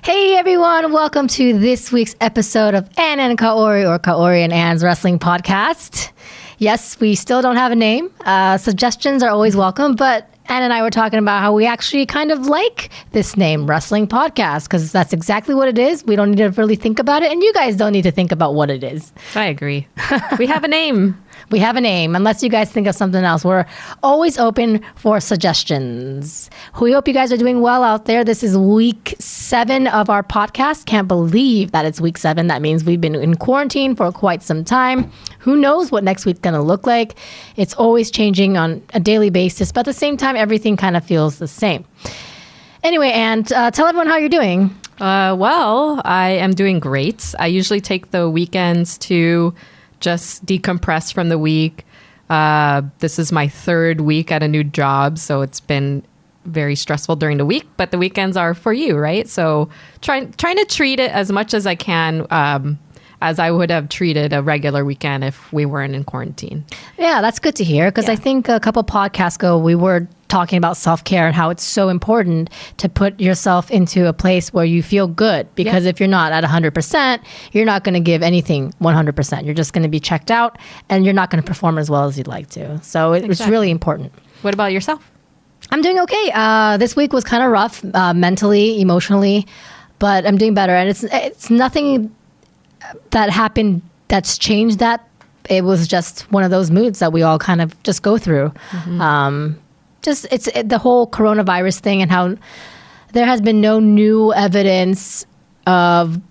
Hey everyone, welcome to this week's episode of Ann and Kaori, or Kaori and Ann's Wrestling Podcast. Yes, we still don't have a name. Suggestions are always welcome, but Ann and I were talking about how we actually kind of like this name, Wrestling Podcast, because that's exactly what it is. We don't need to really think about it, and you guys don't need to think about what it is. I agree. We have a name. We have a name, unless you guys think of something else. We're always open for suggestions. We hope you guys are doing well out there. This is week 7 of our podcast. Can't believe that it's week 7. That means we've been in quarantine for quite some time. Who knows what next week's going to look like? It's always changing on a daily basis, but at the same time, everything kind of feels the same. Anyway, and tell everyone how you're doing. Well, I am doing great. I usually take the weekends to just decompress from the week. This is my 3rd week at a new job, so it's been very stressful during the week, but the weekends are for you, right? So trying to treat it as much as I can, as I would have treated a regular weekend if we weren't in quarantine. Yeah, that's good to hear, because I think a couple podcasts ago we were talking about self-care and how it's so important to put yourself into a place where you feel good, because if you're not at 100%, you're not going to give anything 100%. You're just going to be checked out and you're not going to perform as well as you'd like to. So it's really important. What about yourself? I'm doing okay. This week was kind of rough, mentally, emotionally, but I'm doing better. And it's nothing that happened that's changed that. It was just one of those moods that we all kind of just go through. Mm-hmm. It's the whole coronavirus thing, and how there has been no new evidence of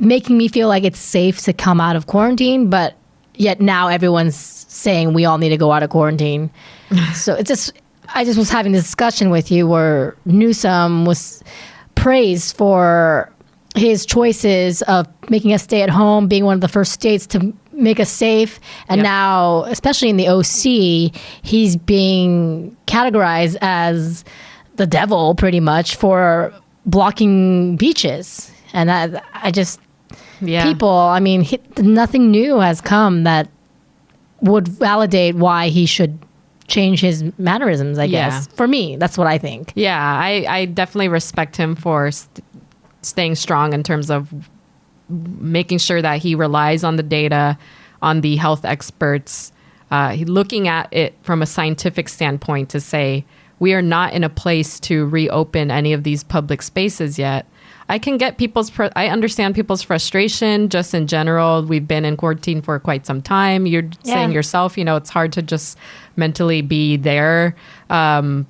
making me feel like it's safe to come out of quarantine, but yet now everyone's saying we all need to go out of quarantine. So I just was having this discussion with you where Newsom was praised for his choices of making us stay at home, being one of the first states to make us safe. And now, especially in the OC, he's being categorized as the devil pretty much for blocking beaches. And I just, people, I mean, nothing new has come that would validate why he should change his mannerisms, I guess. For me, that's what I think. Yeah, I definitely respect him for staying strong in terms of making sure that he relies on the data, on the health experts, looking at it from a scientific standpoint to say, we are not in a place to reopen any of these public spaces yet. I can get I understand people's frustration just in general. We've been in quarantine for quite some time. You're saying yourself, it's hard to just mentally be there on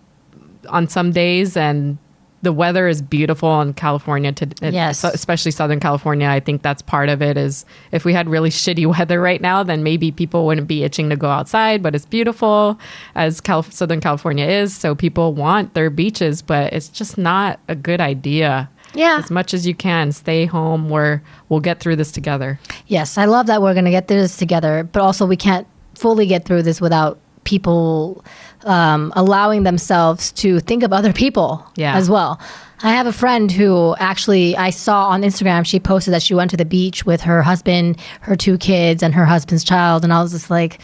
some days, and the weather is beautiful in California, especially Southern California. I think that's part of it. Is if we had really shitty weather right now, then maybe people wouldn't be itching to go outside, but it's beautiful as Southern California is. So people want their beaches, but it's just not a good idea. Yeah. As much as you can, stay home, we'll get through this together. Yes, I love that we're going to get through this together, but also we can't fully get through this without people allowing themselves to think of other people as well. I have a friend who actually I saw on Instagram, she posted that she went to the beach with her husband, her 2 kids, and her husband's child. And I was just like,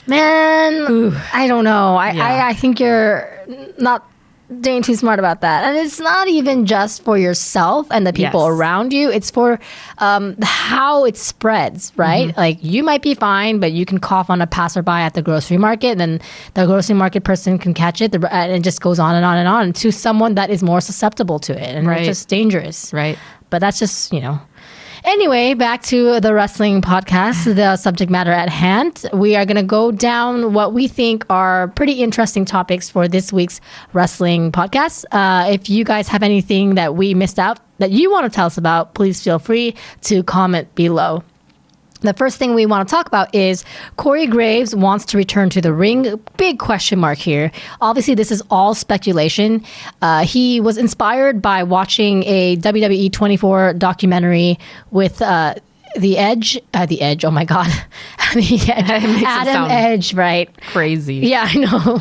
man, I don't know. I think you're not being too smart about that. And it's not even just for yourself and the people around you. It's for how it spreads, right? Mm-hmm. Like, you might be fine, but you can cough on a passerby at the grocery market, and then the grocery market person can catch it, and it just goes on and on and on to someone that is more susceptible to it. And it's just dangerous. Right. But that's just, Anyway, back to the wrestling podcast, the subject matter at hand. We are going to go down what we think are pretty interesting topics for this week's wrestling podcast. If you guys have anything that we missed out that you want to tell us about, please feel free to comment below. The first thing we want to talk about is Corey Graves wants to return to the ring. Big question mark here. Obviously, this is all speculation. He was inspired by watching a WWE 24 documentary with The Edge. Oh my God. Adam Edge, right? Crazy. Yeah, I know.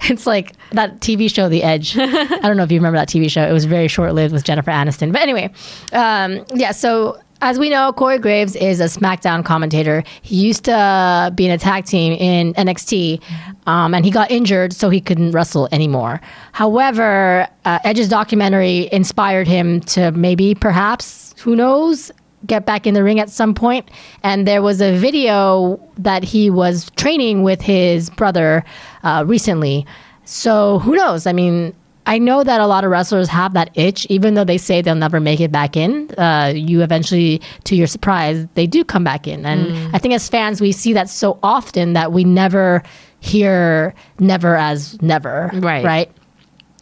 It's like that TV show, The Edge. I don't know if you remember that TV show. It was very short-lived with Jennifer Aniston. But anyway, so as we know, Corey Graves is a SmackDown commentator. He used to be in a tag team in NXT, and he got injured, so he couldn't wrestle anymore. However, Edge's documentary inspired him to maybe, perhaps, who knows, get back in the ring at some point. And there was a video that he was training with his brother recently. So who knows? I mean, I know that a lot of wrestlers have that itch, even though they say they'll never make it back in. You eventually, to your surprise, they do come back in. And I think as fans, we see that so often that we never hear never as never. Right.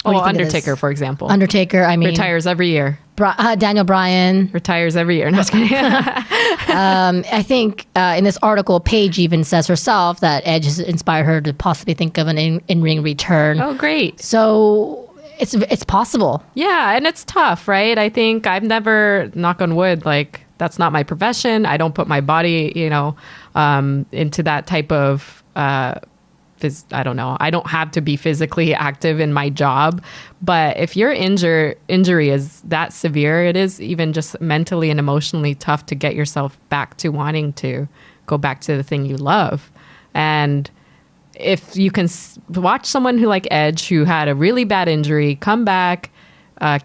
Well, Undertaker, for example. Undertaker, I mean. Retires every year. Daniel Bryan. Retires every year. No, just kidding. I think in this article, Paige even says herself that Edge has inspired her to possibly think of an in-ring return. Oh, great. So it's possible. Yeah, and it's tough, right? I think I've never, knock on wood, like, that's not my profession. I don't put my body, into that type of... I don't know. I don't have to be physically active in my job, but if your injury is that severe, it is even just mentally and emotionally tough to get yourself back to wanting to go back to the thing you love. And if you can watch someone who like Edge, who had a really bad injury, come back,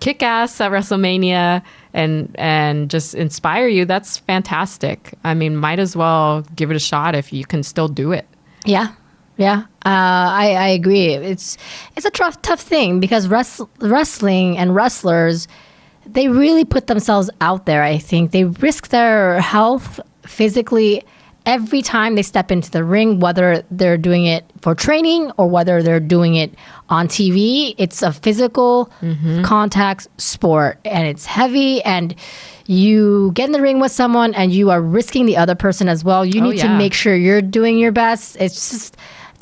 kick ass at WrestleMania and just inspire you, that's fantastic. I mean, might as well give it a shot if you can still do it. Yeah. Yeah, I agree. It's a tough thing because wrestling and wrestlers, they really put themselves out there, I think. They risk their health physically every time they step into the ring, whether they're doing it for training or whether they're doing it on TV. It's a physical contact sport, and it's heavy, and you get in the ring with someone and you are risking the other person as well. You need to make sure you're doing your best. It's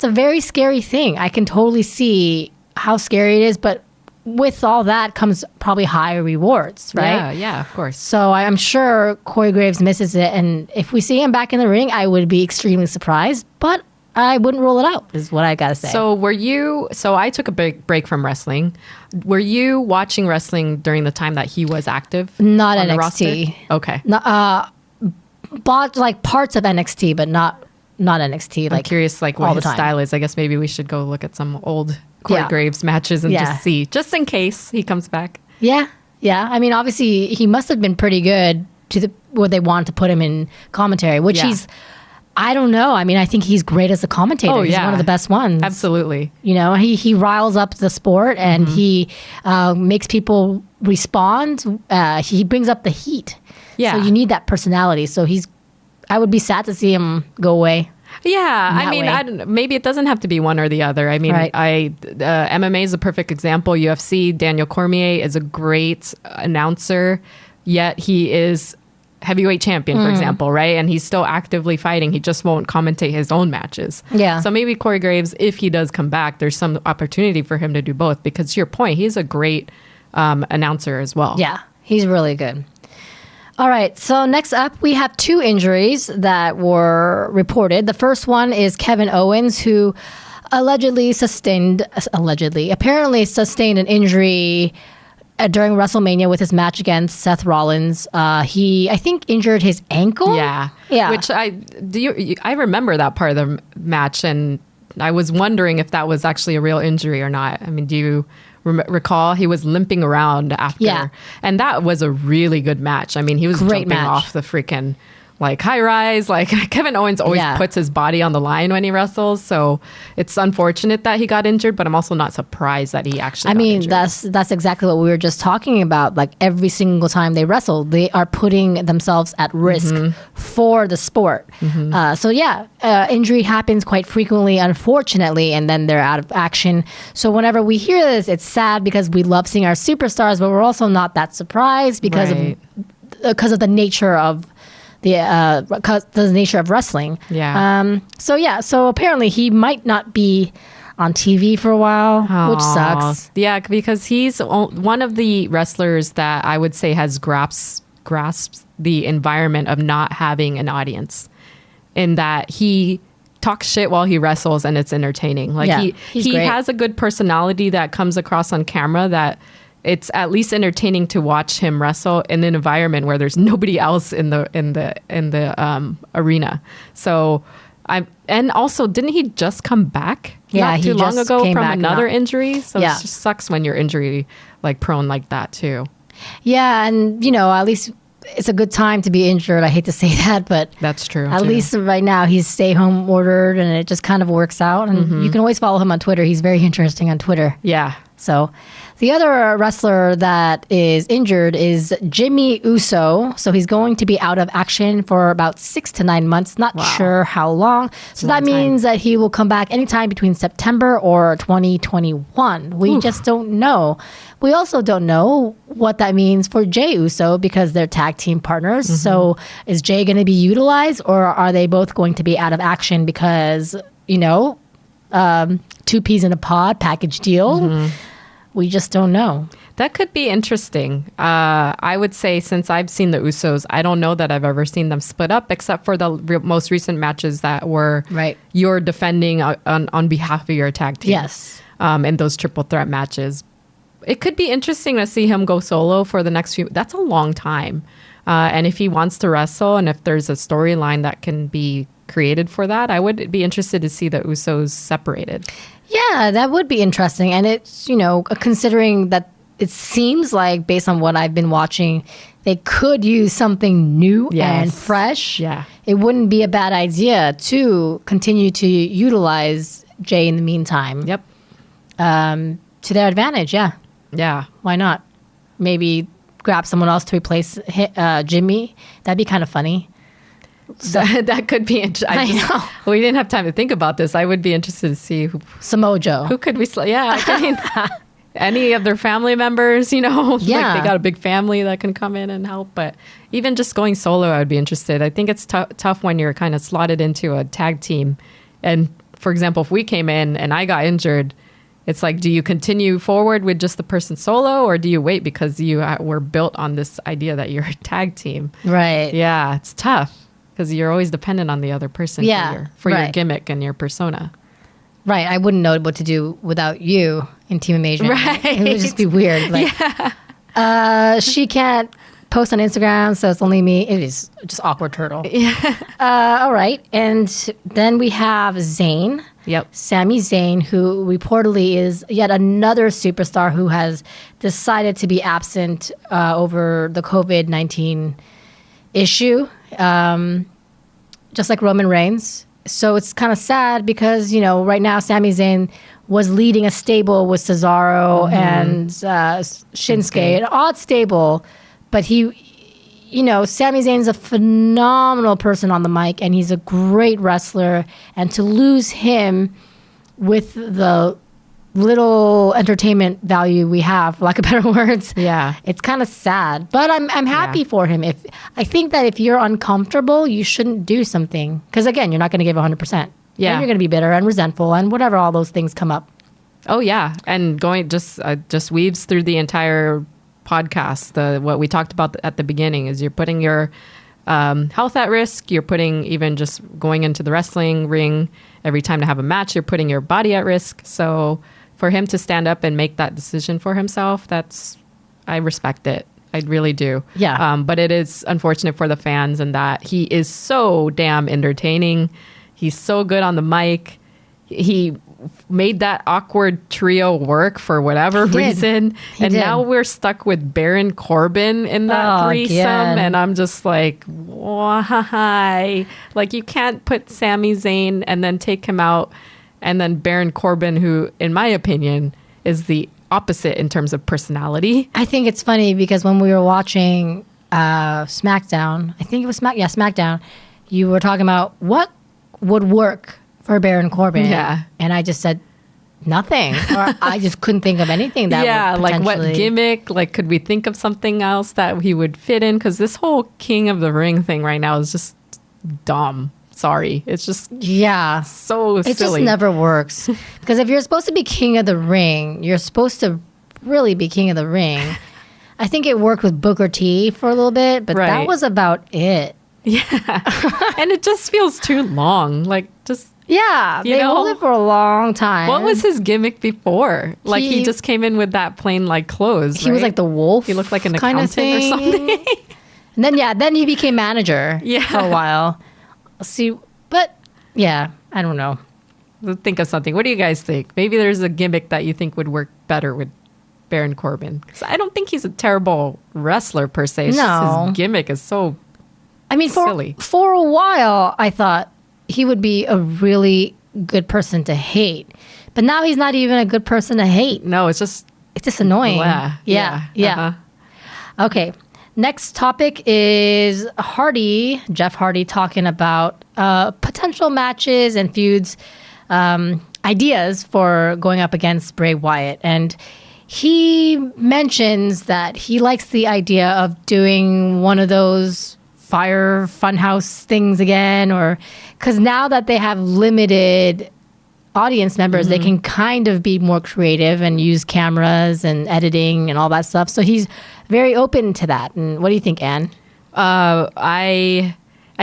a very scary thing. I can totally see how scary it is, but with all that comes probably higher rewards, right? Yeah, of course. So I'm sure Corey Graves misses it, and if we see him back in the ring, I would be extremely surprised, but I wouldn't rule it out, is what I gotta say. So I took a big break from wrestling. Were you watching wrestling during the time that he was active? Not on NXT. Okay. Bought like parts of NXT, but not NXT. I'm curious, like, what his style is. I guess maybe we should go look at some old Corey Graves matches and just see, just in case he comes back. Yeah. I mean, obviously, he must have been pretty good where they wanted to put him in commentary, which I don't know. I mean, I think he's great as a commentator. Oh, he's one of the best ones. Absolutely. He riles up the sport and he makes people respond. He brings up the heat. Yeah. So you need that personality. So I would be sad to see him go away. Yeah, I mean, maybe it doesn't have to be one or the other. I mean, MMA is a perfect example. UFC, Daniel Cormier is a great announcer, yet he is heavyweight champion, for example, right? And he's still actively fighting. He just won't commentate his own matches. Yeah. So maybe Corey Graves, if he does come back, there's some opportunity for him to do both, because to your point, he's a great announcer as well. Yeah, he's really good. All right, so next up, we have two injuries that were reported. The first one is Kevin Owens, who apparently sustained an injury during WrestleMania with his match against Seth Rollins. He, I think, injured his ankle. Yeah. Which I remember that part of the match, and I was wondering if that was actually a real injury or not. I mean, do you recall? He was limping around after, and that was a really good match. I mean, he was jumping off the freaking high rise. Like, Kevin Owens always puts his body on the line when he wrestles, so it's unfortunate that he got injured, but I'm also not surprised that he actually got injured. That's exactly what we were just talking about. Like, every single time they wrestle, they are putting themselves at risk for the sport. Injury happens quite frequently, unfortunately, and then they're out of action. So whenever we hear this, it's sad because we love seeing our superstars, but we're also not that surprised because of the nature of the nature of wrestling. So apparently he might not be on TV for a while, which sucks. Yeah, because he's one of the wrestlers that I would say has grasped the environment of not having an audience, in that he talks shit while he wrestles and it's entertaining. Like, he has a good personality that comes across on camera that it's at least entertaining to watch him wrestle in an environment where there's nobody else in the arena. So and also, didn't he just come back not too long ago from another injury? So it just sucks when you're injury like prone like that too. Yeah, and at least it's a good time to be injured. I hate to say that, but that's true. At least right now he's stay home ordered, and it just kind of works out. And you can always follow him on Twitter. He's very interesting on Twitter. Yeah. So the other wrestler that is injured is Jimmy Uso. So he's going to be out of action for about 6 to 9 months. Not sure how long. So that means that he will come back anytime between September or 2021. We just don't know. We also don't know what that means for Jey Uso because they're tag team partners. So is Jey going to be utilized, or are they both going to be out of action because, two peas in a pod package deal? We just don't know. That could be interesting. I would say, since I've seen the Usos, I don't know that I've ever seen them split up, except for the most recent matches that were you're defending on behalf of your tag team. Yes. In those triple threat matches. It could be interesting to see him go solo for the next few. That's a long time. And if he wants to wrestle, and if there's a storyline that can be created for that, I would be interested to see the Usos separated. Yeah, that would be interesting. And it's, considering that it seems like, based on what I've been watching, they could use something new and fresh. Yeah. It wouldn't be a bad idea to continue to utilize Jey in the meantime. Yep. To their advantage, yeah. Yeah. Why not? Maybe grab someone else to replace Jimmy. That'd be kind of funny. So, that could be interesting. I know. We didn't have time to think about this. I would be interested to see Samoa Joe. Who could we? I mean, any of their family members. Like they got a big family that can come in and help. But even just going solo, I would be interested. I think it's tough when you're kind of slotted into a tag team. And for example, if we came in and I got injured, it's like, do you continue forward with just the person solo, or do you wait because you were built on this idea that you're a tag team? Right. Yeah, it's tough. Because you're always dependent on the other person for your gimmick and your persona. Right. I wouldn't know what to do without you in Team Amasian. Right. It would just be weird. She can't post on Instagram, so it's only me. It is just awkward turtle. Yeah. All right. And then we have Zayn. Yep. Sami Zayn, who reportedly is yet another superstar who has decided to be absent over the COVID-19 issue. Just like Roman Reigns. So it's kind of sad because, right now Sami Zayn was leading a stable with Cesaro and Shinsuke, an odd stable. But Sami Zayn's a phenomenal person on the mic, and he's a great wrestler. And to lose him with the little entertainment value we have, for lack of better words, it's kind of sad. But I'm happy for him. I think that if you're uncomfortable, you shouldn't do something, because again, you're not going to give 100%. Yeah, and you're going to be bitter and resentful and whatever, all those things come up. Oh yeah, and going just weaves through the entire podcast. What we talked about at the beginning is you're putting your health at risk. You're putting, even just going into the wrestling ring every time to have a match, you're putting your body at risk. So for him to stand up and make that decision for himself, I respect it. I really do. Yeah. But it is unfortunate for the fans, in that he is so damn entertaining. He's so good on the mic. He made that awkward trio work for whatever reason. Now we're stuck with Baron Corbin in that threesome. Again. And I'm just like, why? Like, you can't put Sami Zayn and then take him out, and then Baron Corbin, who, in my opinion, is the opposite in terms of personality. I think it's funny because when we were watching SmackDown, I think it was SmackDown, you were talking about what would work for Baron Corbin. Yeah. And I just said nothing. Or I just couldn't think of anything that would potentially... like what gimmick? Like, could we think of something else that he would fit in? Because this whole King of the Ring thing right now is just dumb. Sorry. It's just so silly. It just never works. Because if you're supposed to be King of the Ring, you're supposed to really be King of the Ring. I think it worked with Booker T for a little bit, but that was about it. Yeah. And it just feels too long. Like, just Yeah, You they know? hold it for a long time. What was his gimmick before? Like he just came in with that plain like clothes. He was like the wolf. He looked like an kind of accountant or something. And then he became manager for a while. See, but yeah, I don't know. Think of something. What do you guys think? Maybe there's a gimmick that you think would work better with Baron Corbin. Because I don't think he's a terrible wrestler per se. It's just his gimmick is so silly. For a while, I thought he would be a really good person to hate. But now he's not even a good person to hate. No, it's just annoying. Blah. Yeah. Uh-huh. Okay. Next topic is Jeff Hardy, talking about potential matches and feuds, ideas for going up against Bray Wyatt. And he mentions that he likes the idea of doing one of those Fire Funhouse things again, or because now that they have limited audience members, they can kind of be more creative and use cameras and editing and all that stuff. So he's very open to that. And what do you think, Anne? I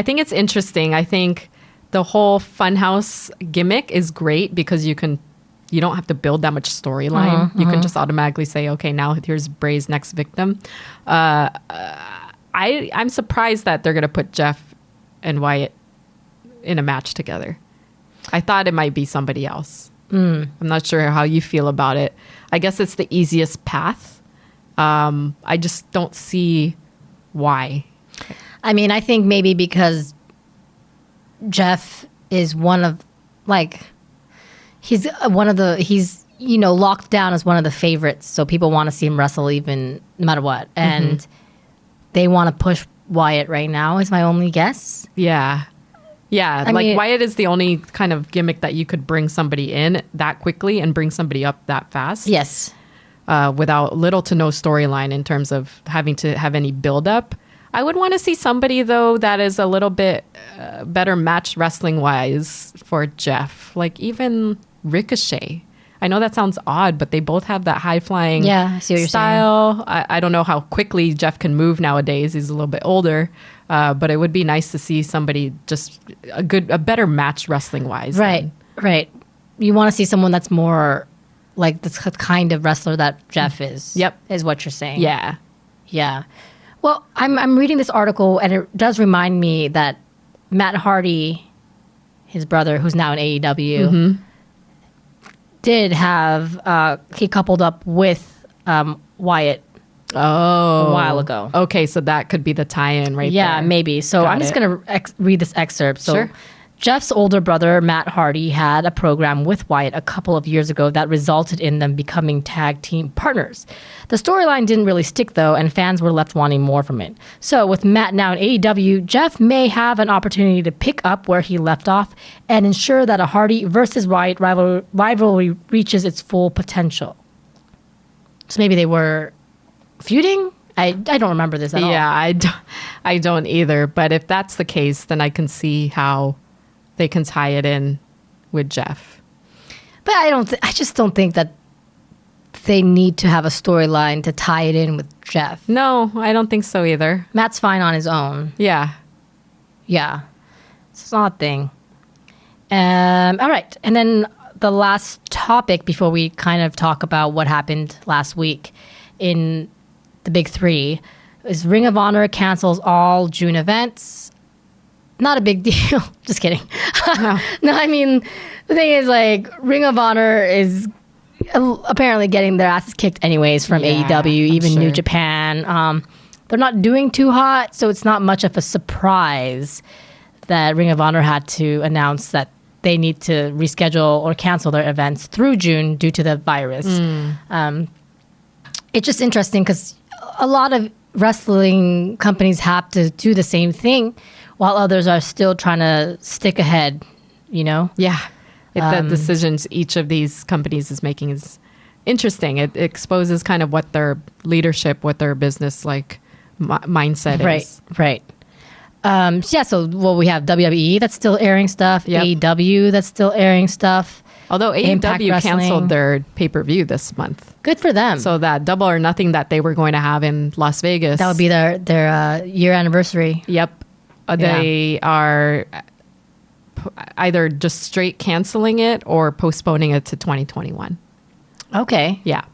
think it's interesting. I think the whole Funhouse gimmick is great because you don't have to build that much storyline. You can just automatically say, okay, now here's Bray's next victim. I'm surprised that they're going to put Jeff and Wyatt in a match together. I thought it might be somebody else. I'm not sure how you feel about it. I guess it's the easiest path. I just don't see why. I mean, I think maybe because Jeff is he's locked down as one of the favorites. So people want to see him wrestle even no matter what. And they want to push Wyatt right now is my only guess. Yeah. Yeah, I mean, Wyatt is the only kind of gimmick that you could bring somebody in that quickly and bring somebody up that fast. Yes. Without little to no storyline in terms of having to have any build-up. I would want to see somebody, though, that is a little bit better matched wrestling-wise for Jeff. Like even Ricochet. I know that sounds odd, but they both have that high-flying style. I don't know how quickly Jeff can move nowadays. He's a little bit older. But it would be nice to see somebody just a better match wrestling wise. Right. You want to see someone that's more like the kind of wrestler that Jeff is. Yep. Is what you're saying. Yeah. Yeah. Well, I'm reading this article and it does remind me that Matt Hardy, his brother, who's now in AEW, did have, he coupled up with Wyatt. Oh, a while ago. Okay, so that could be the tie-in right there. Yeah, maybe. So I'm just going to read this excerpt. So Jeff's older brother, Matt Hardy, had a program with Wyatt a couple of years ago that resulted in them becoming tag team partners. The storyline didn't really stick, though, and fans were left wanting more from it. So with Matt now in AEW, Jeff may have an opportunity to pick up where he left off and ensure that a Hardy versus Wyatt rivalry reaches its full potential. So maybe they were feuding? I don't remember this at all. Yeah, I don't either. But if that's the case, then I can see how they can tie it in with Jeff. But I just don't think that they need to have a storyline to tie it in with Jeff. No, I don't think so either. Matt's fine on his own. Yeah. It's not a thing. All right. And then the last topic before we kind of talk about what happened last week in the big three is Ring of Honor cancels all June events. Not a big deal. Just kidding. No, I mean, the thing is, like, Ring of Honor is apparently getting their asses kicked anyways from AEW, even New Japan. They're not doing too hot, so it's not much of a surprise that Ring of Honor had to announce that they need to reschedule or cancel their events through June due to the virus. It's just interesting because a lot of wrestling companies have to do the same thing while others are still trying to stick ahead, you know? Yeah. The decisions each of these companies is making is interesting. It exposes kind of what their leadership, what their business mindset is. Right. So we have WWE that's still airing stuff, AEW that's still airing stuff. Although AEW canceled their pay-per-view this month. Good for them. So that Double or Nothing that they were going to have in Las Vegas. That would be their year anniversary. Yep. They are either just straight canceling it or postponing it to 2021. Okay. Yeah.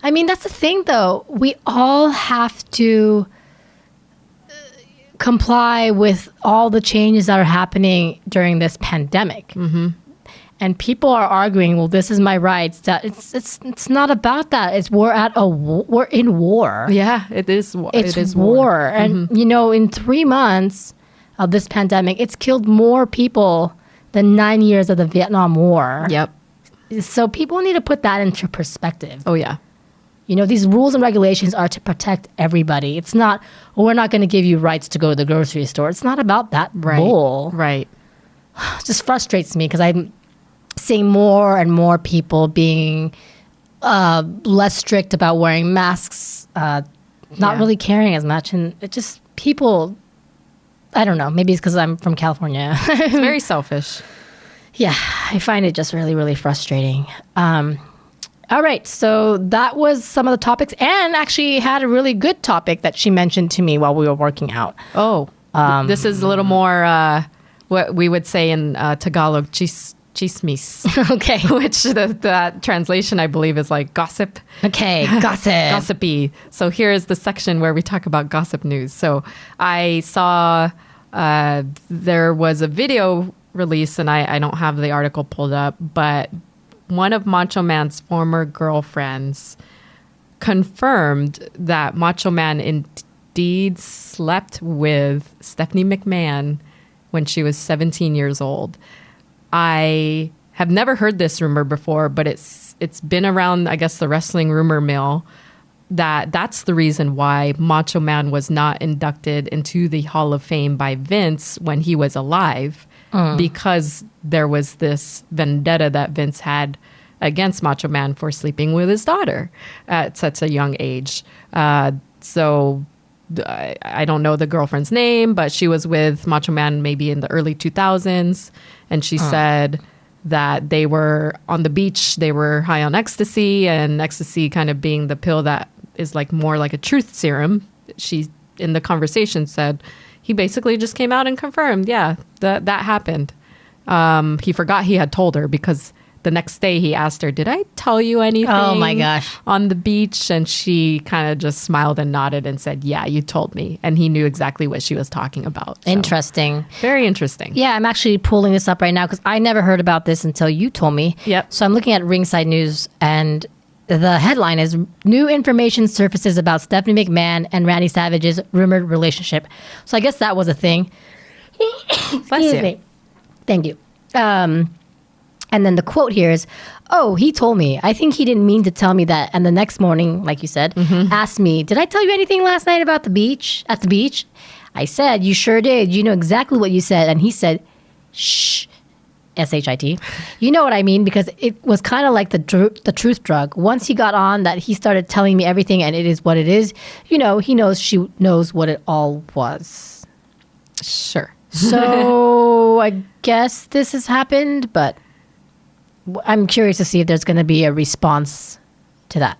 I mean, that's the thing, though. We all have to comply with all the changes that are happening during this pandemic. Mm-hmm. And people are arguing, well, this is my rights. That it's not about that. We're in war. Yeah, it is. It is war. And, in 3 months of this pandemic, it's killed more people than 9 years of the Vietnam War. Yep. So people need to put that into perspective. Oh, yeah. These rules and regulations are to protect everybody. It's not, we're not going to give you rights to go to the grocery store. It's not about that bull. Right. It just frustrates me because I'm seeing more and more people being less strict about wearing masks, not really caring as much. And it just, people, I don't know, maybe it's because I'm from California. It's very selfish. Yeah, I find it just really, really frustrating. All right, so that was some of the topics, and actually had a really good topic that she mentioned to me while we were working out. Oh, this is a little more what we would say in Tagalog, chismis. Okay. Which that translation, I believe, is like gossip. Okay, gossip. Gossipy. So here is the section where we talk about gossip news. So I saw there was a video release, and I don't have the article pulled up, but one of Macho Man's former girlfriends confirmed that Macho Man indeed slept with Stephanie McMahon when she was 17 years old. I have never heard this rumor before, but it's been around, I guess, the wrestling rumor mill, that's the reason why Macho Man was not inducted into the Hall of Fame by Vince when he was alive, because there was this vendetta that Vince had against Macho Man for sleeping with his daughter at such a young age. So I don't know the girlfriend's name, but she was with Macho Man maybe in the early 2000s. And she said that they were on the beach, they were high on ecstasy, and ecstasy kind of being the pill that is like more like a truth serum. She, in the conversation, said he basically just came out and confirmed, yeah, that happened. He forgot he had told her, because the next day he asked her, did I tell you anything? Oh my gosh. On the beach? And she kind of just smiled and nodded and said, yeah, you told me. And he knew exactly what she was talking about. So, interesting. very interesting. Yeah, I'm actually pulling this up right now because I never heard about this until you told me. Yep. So I'm looking at Ringside News, and the headline is New Information Surfaces About Stephanie McMahon and Randy Savage's Rumored Relationship. So I guess that was a thing. Bless you. Thank you. And then the quote here is, oh, he told me. I think he didn't mean to tell me that. And the next morning, like you said, asked me, did I tell you anything last night about the beach? At the beach? I said, you sure did. You know exactly what you said. And he said, shh, S-H-I-T. You know what I mean? Because it was kind of like the truth drug. Once he got on that, he started telling me everything, and it is what it is. You know, he knows she knows what it all was. Sure. So I guess this has happened, but I'm curious to see if there's going to be a response to that.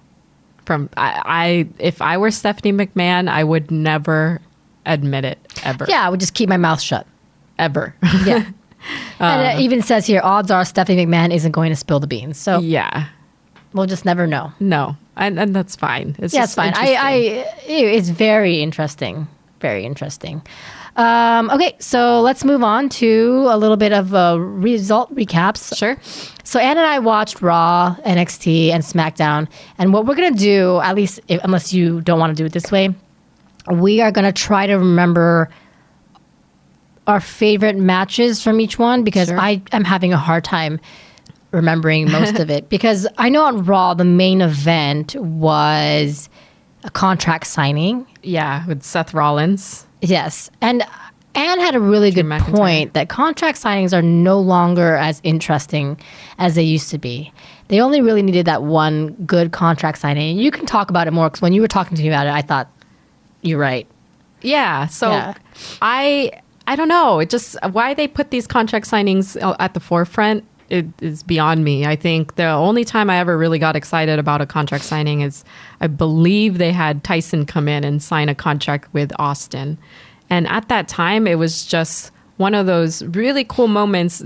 If I were Stephanie McMahon, I would never admit it, ever. Yeah, I would just keep my mouth shut. Ever. Yeah. And it even says here, odds are Stephanie McMahon isn't going to spill the beans. So yeah, we'll just never know. No, and that's fine. It's it's fine. It's very interesting. Very interesting. Okay, so let's move on to a little bit of result recaps. Sure. So Ann and I watched Raw, NXT, and SmackDown. And what we're going to do, at least unless you don't want to do it this way, we are going to try to remember our favorite matches from each one, because Sure. I am having a hard time remembering most of it. Because I know on Raw, the main event was a contract signing. Yeah, with Seth Rollins. Yes. And Anne had a really good point that contract signings are no longer as interesting as they used to be. They only really needed that one good contract signing. And you can talk about it more, because when you were talking to me about it, I thought, you're right. Yeah. So I don't know. It just, why they put these contract signings at the forefront, it is beyond me. I think the only time I ever really got excited about a contract signing is, I believe they had Tyson come in and sign a contract with Austin. And at that time, it was just one of those really cool moments.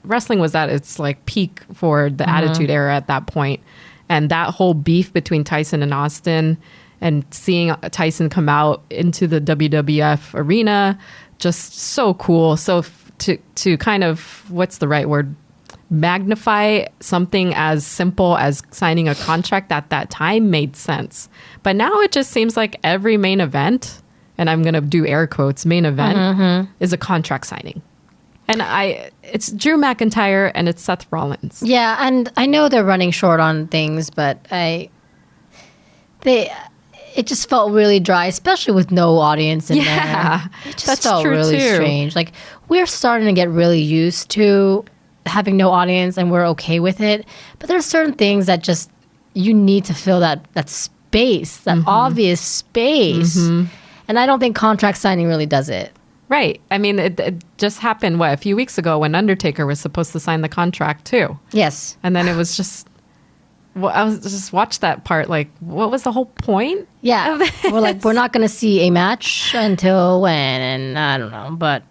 Wrestling was at its like peak for the Attitude Era at that point, and that whole beef between Tyson and Austin, and seeing Tyson come out into the WWF arena, just so cool. So to kind of, what's the right word, magnify something as simple as signing a contract at that time made sense. But now it just seems like every main event, and I'm going to do air quotes, main event is a contract signing. And it's Drew McIntyre and it's Seth Rollins. Yeah, and I know they're running short on things, but it just felt really dry, especially with no audience in there. It just felt really strange. Like, we're starting to get really used to having no audience, and we're okay with it. But there's certain things that just, you need to fill that space, that obvious space. And I don't think contract signing really does it. Right. I mean, it just happened, a few weeks ago when Undertaker was supposed to sign the contract too. Yes. And then it was just, I was just watched that part, like, what was the whole point? Yeah. We're like, we're not going to see a match until when? And I don't know, but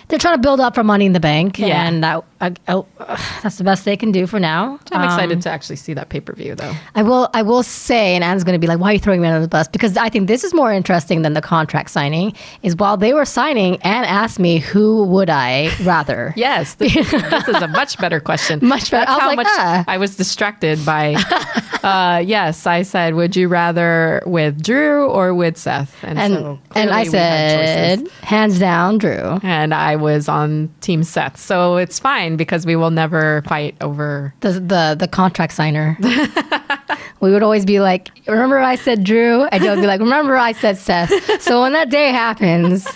they're trying to build up for Money in the Bank, and that's the best they can do for now. I'm excited to actually see that pay-per-view, though. I will say, and Anne's going to be like, why are you throwing me under the bus? Because I think this is more interesting than the contract signing, is while they were signing, Anne asked me, who would I rather? Yes, this is a much better question. Much better. That's how much I was distracted by, yes, I said, would you rather with Drew or with Seth? And I said, hands down, Drew. And I was on Team Seth, so it's fine because we will never fight over the contract signer. We would always be like, remember I said Drew? And you'll be like, remember I said Seth. So when that day happens,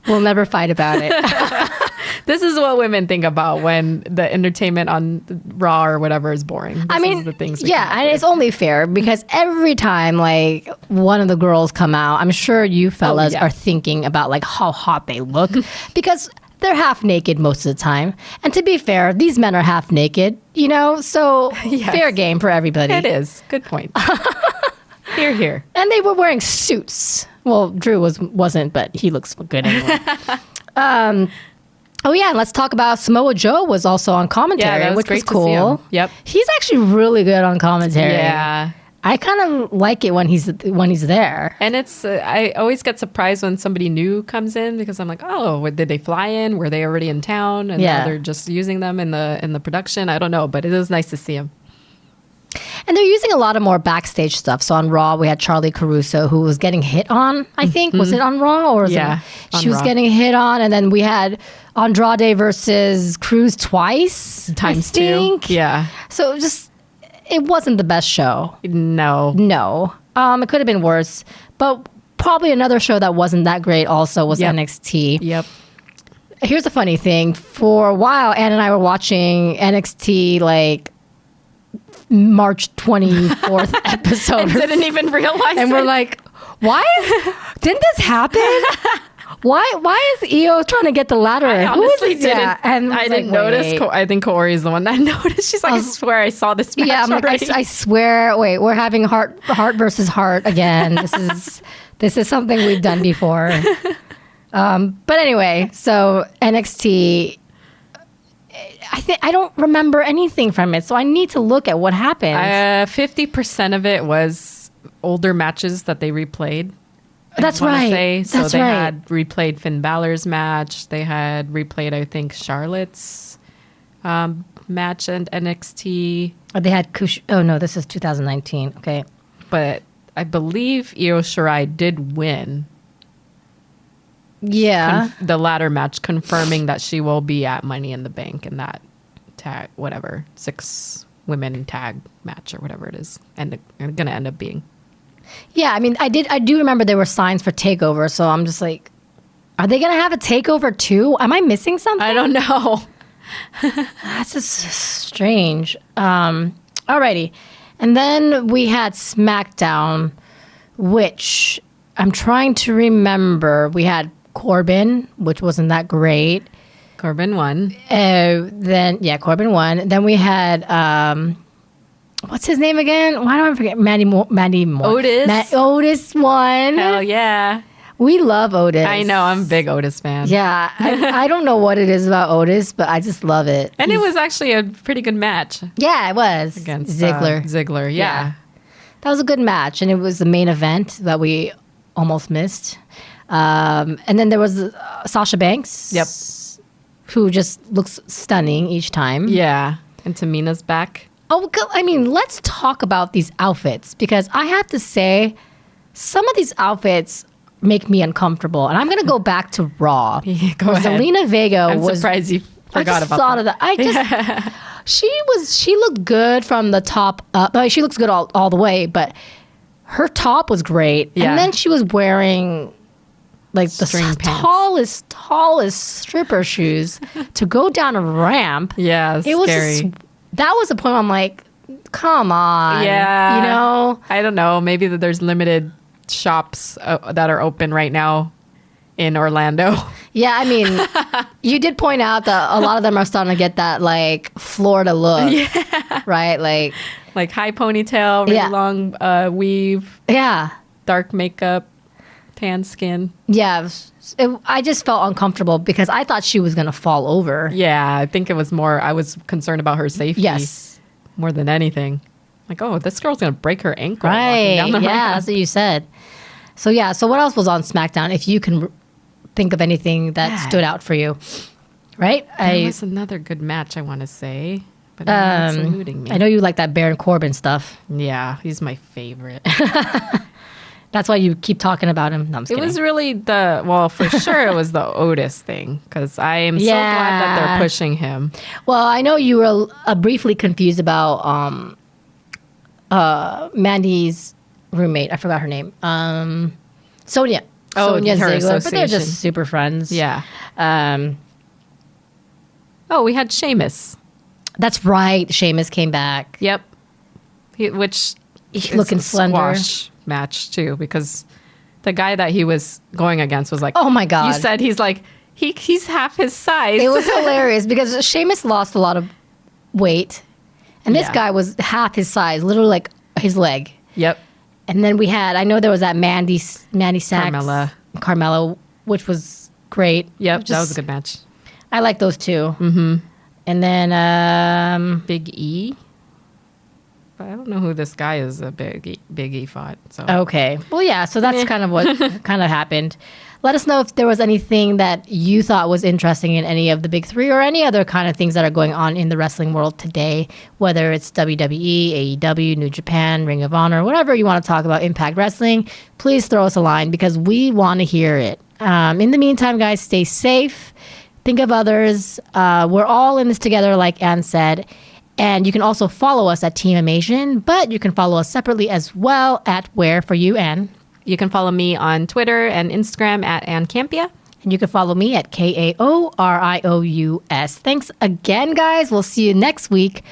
we'll never fight about it. This is what women think about when the entertainment on Raw or whatever is boring. The things and it's only fair because every time like one of the girls come out, I'm sure you fellas are thinking about like how hot they look because they're half naked most of the time. And to be fair, these men are half naked, so fair game for everybody. It is. Good point. Here. And they were wearing suits. Well, Drew wasn't, but he looks good anyway. And let's talk about Samoa Joe was also on commentary, which was cool. To see him. Yep. He's actually really good on commentary. Yeah. I kind of like it when he's there. And it's I always get surprised when somebody new comes in because I'm like, oh, did they fly in? Were they already in town? And now they're just using them in the production. I don't know, but it is nice to see him. And they're using a lot of more backstage stuff. So on Raw, we had Charlie Caruso, who was getting hit on, I think. Was it on Raw? Or was it? She was getting hit on. And then we had Andrade versus Cruz twice. Times two. Yeah. So it wasn't the best show. No. It could have been worse. But probably another show that wasn't that great also was NXT. Yep. Here's the funny thing. For a while, Ann and I were watching NXT like March 24th episode. And didn't even realize And we're like, why? Didn't this happen? Why is Io trying to get the ladder? I honestly didn't. Yeah. And I didn't notice. I think Kaori is the one that noticed. She's like, I swear I saw this match already. I swear. Wait, we're having heart versus heart again. This is something we've done before. But anyway, so NXT. I don't remember anything from it, so I need to look at what happened. 50% of it was older matches that they replayed. That's right. So they had replayed Finn Balor's match. They had replayed, I think, Charlotte's match and NXT. They had Oh no, this is 2019. Okay, but I believe Io Shirai did win. Yeah, the ladder match, confirming that she will be at Money in the Bank in that tag, 6 women tag match or whatever it is, and going to end up being. Yeah, I mean, I do remember there were signs for TakeOver, so I'm just like, are they going to have a TakeOver too? Am I missing something? I don't know. That's just strange. Alrighty, and then we had SmackDown, which I'm trying to remember. We had Corbin, which wasn't that great. Corbin won. Corbin won. Then we had what's his name again? Why do I forget? Matty Moore. Otis. Otis won. Hell yeah. We love Otis. I know. I'm a big Otis fan. Yeah. I don't know what it is about Otis, but I just love it. And it was actually a pretty good match Yeah, it was. against Ziggler. Ziggler, yeah. That was a good match, and it was the main event that we almost missed. And then there was Sasha Banks. Yep. Who just looks stunning each time. Yeah. And Tamina's back. Oh, I mean, let's talk about these outfits because I have to say, some of these outfits make me uncomfortable. And I'm going to go back to Raw. Yeah, go ahead. Zelina Vega I'm was. surprised you forgot about thought that. of that. I just. She looked good from the top up. She looks good all the way, but her top was great. Yeah. And then she was wearing like the String pants. tallest stripper shoes to go down a ramp. Yeah, It was scary. that was the point where I'm like, come on. Yeah. You know? I don't know. Maybe that there's limited shops that are open right now in Orlando. Yeah, I mean, you did point out that a lot of them are starting to get that like Florida look. Yeah. Right? Like high ponytail, really Yeah. long weave, Yeah. dark makeup, tan skin. Yeah. I just felt uncomfortable because I thought she was going to fall over. Yeah, I think it was more, I was concerned about her safety. Yes. More than anything. Like, oh, this girl's going to break her ankle. walking Right. down the Yeah, ramp. that's what you said. So, yeah. So, what else was on SmackDown if you can think of anything that stood out for you? Right? There was another good match, I want to say. But now it's eluding me. I know you like that Baron Corbin stuff. Yeah, he's my favorite. That's why you keep talking about him. No, I'm just It kidding. was really for sure it was the Otis thing because I am so glad that they're pushing him. Well, I know you were briefly confused about Mandy's roommate. I forgot her name. Sonia. Oh, Sonia her Ziggler. But they're association. just super friends. Yeah. Um, Oh, we had Sheamus. that's right. Sheamus came back. Yep. Which He's is looking a slender. squash match too because the guy that he was going against was like, Oh, my God. You said he's like he's half his size. It was hilarious because Sheamus lost a lot of weight. And this Yeah. guy was half his size, literally like his leg. Yep. And then I know there was that Mandy Sachs. Carmella, which was great. Yep. That was a good match. I like those two. Mm-hmm. And then, Big E. But I don't know who this guy is. Big E fought. So okay. Well, yeah, so that's kind of what kind of happened. Let us know if there was anything that you thought was interesting in any of the big three or any other kind of things that are going on in the wrestling world today, whether it's WWE, AEW, New Japan, Ring of Honor, whatever you want to talk about, Impact Wrestling. Please throw us a line because we want to hear it. In the meantime, guys, stay safe. Think of others. We're all in this together, like Ann said. And you can also follow us at Team Amasian, but you can follow us separately as well at Where For You, Ann. you can follow me on Twitter and Instagram at Ann Campia. And you can follow me at KAORIOUS. Thanks again, guys. We'll see you next week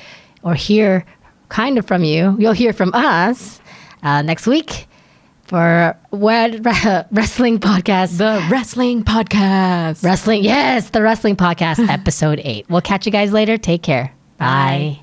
or hear kind of from you. You'll hear from us next week for Wrestling Podcast. The Wrestling Podcast. The Wrestling Podcast, episode 8. We'll catch you guys later. Take care. Bye.